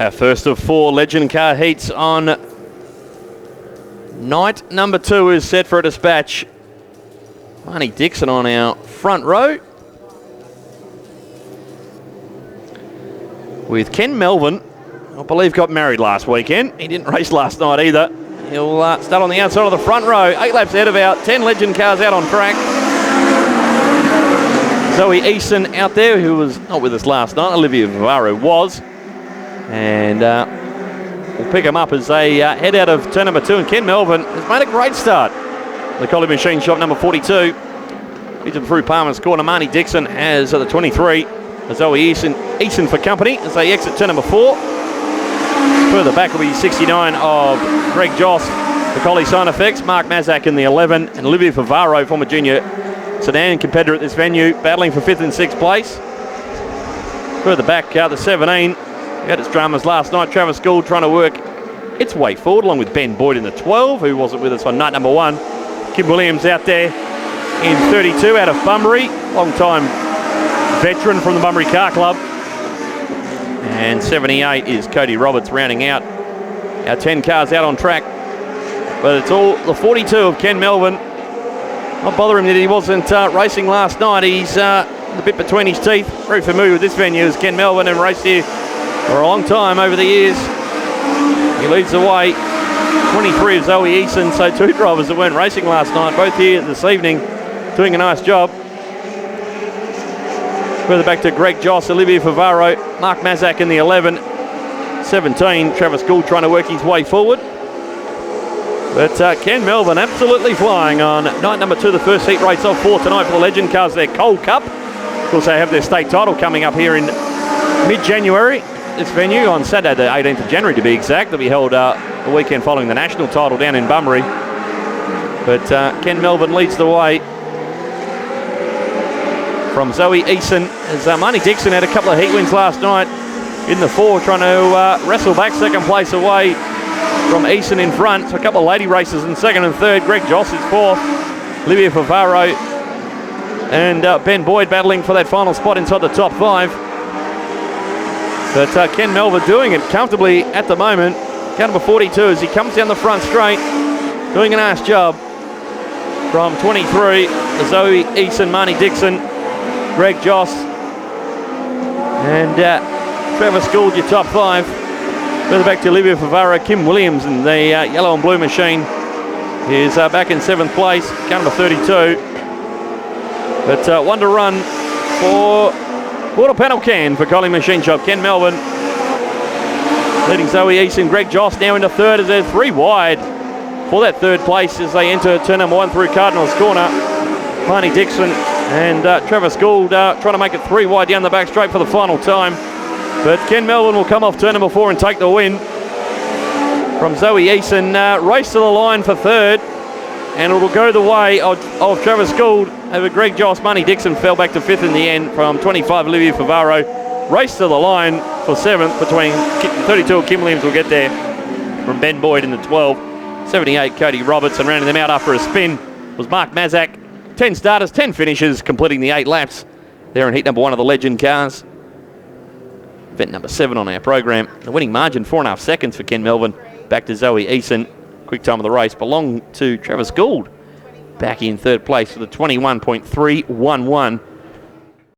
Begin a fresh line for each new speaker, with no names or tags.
Our first of 4 Legend Car heats on night number 2 is set for a dispatch. Marnie Dixon on our front row, with Ken Melvin, I believe got married last weekend. He didn't race last night either. He'll start on the outside of the front row. 8 laps ahead of our 10 Legend Cars out on track. Zoe Eason out there, who was not with us last night. Olivia Vivaro was. And we'll pick them up as they head out of turn number 2. And Ken Melvin has made a great start. The Collie Machine Shop number 42. Leads them through Palmer's Corner. Marnie Dixon has the 23. Zoe Eason for company as they exit turn number 4. Further back will be 69 of Greg Joss, the Collie Sign Effects. Mark Mazak in the 11. And Olivia Favaro, former junior sedan competitor at this venue, battling for 5th and 6th place. Further back, the 17. We had its dramas last night. Travis Gould trying to work its way forward, along with Ben Boyd in the 12, who wasn't with us on night number 1. Kim Williams out there in 32 out of Bunbury. Long-time veteran from the Bunbury Car Club. And 78 is Cody Roberts rounding out our 10 cars out on track. But it's all the 42 of Ken Melvin. Not bother him that he wasn't racing last night. He's a bit between his teeth. Very familiar with this venue as Ken Melvin, and raced here for a long time over the years. He leads the way. 23 of Zoe Eason, so 2 drivers that weren't racing last night, both here this evening, doing a nice job. Further back to Greg Joss, Olivia Favaro, Mark Mazak in the 11. 17, Travis Gould trying to work his way forward. But Ken Melvin absolutely flying on night number 2, the first heat race of 4 tonight for the Legend Cars, their Coal Cup. Of course, they have their state title coming up here in mid-January. This venue on Saturday, the 18th of January to be exact. They'll be held the weekend following the national title down in Bunbury. But Ken Melvin leads the way from Zoe Eason, as Marnie Dixon had a couple of heat wins last night in the 4, trying to wrestle back second place away from Eason in front. So a couple of lady races in 2nd and 3rd. Greg Joss is 4th. Olivia Favaro and Ben Boyd battling for that final spot inside the top 5. But Ken Melvin doing it comfortably at the moment. Car number 42 as he comes down the front straight, doing a nice job. From 23, Zoe Eason, Marnie Dixon, Greg Joss, and Travis Gould, your top 5. Further back to Olivia Favaro, Kim Williams, and the yellow and blue machine is back in 7th place, car number 32. But 1 to run for quarter panel can for Collie Machine Shop. Ken Melvin leading Zoe Eason. Greg Joss now into 3rd as they're 3 wide for that 3rd place as they enter turn number 1 through Cardinals Corner. Marnie Dixon and Travis Gould trying to make it 3 wide down the back straight for the final time. But Ken Melvin will come off turn number 4 and take the win from Zoe Eason. Race to the line for 3rd, and it will go the way of Travis Gould over Greg Joss. Marnie Dixon fell back to 5th in the end from 25, Olivia Favaro. Race to the line for 7th between 32 of Kim Williams will get there from Ben Boyd in the 12. 78, Cody Roberts, and rounding them out after a spin was Mark Mazak. 10 starters, 10 finishes, completing the 8 laps there in heat number 1 of the Legend Cars. Event number 7 on our program. The winning margin, 4.5 seconds for Ken Melvin. Back to Zoe Eason. Quick time of the race belonged to Travis Gould. Back in 3rd place with a 21.311.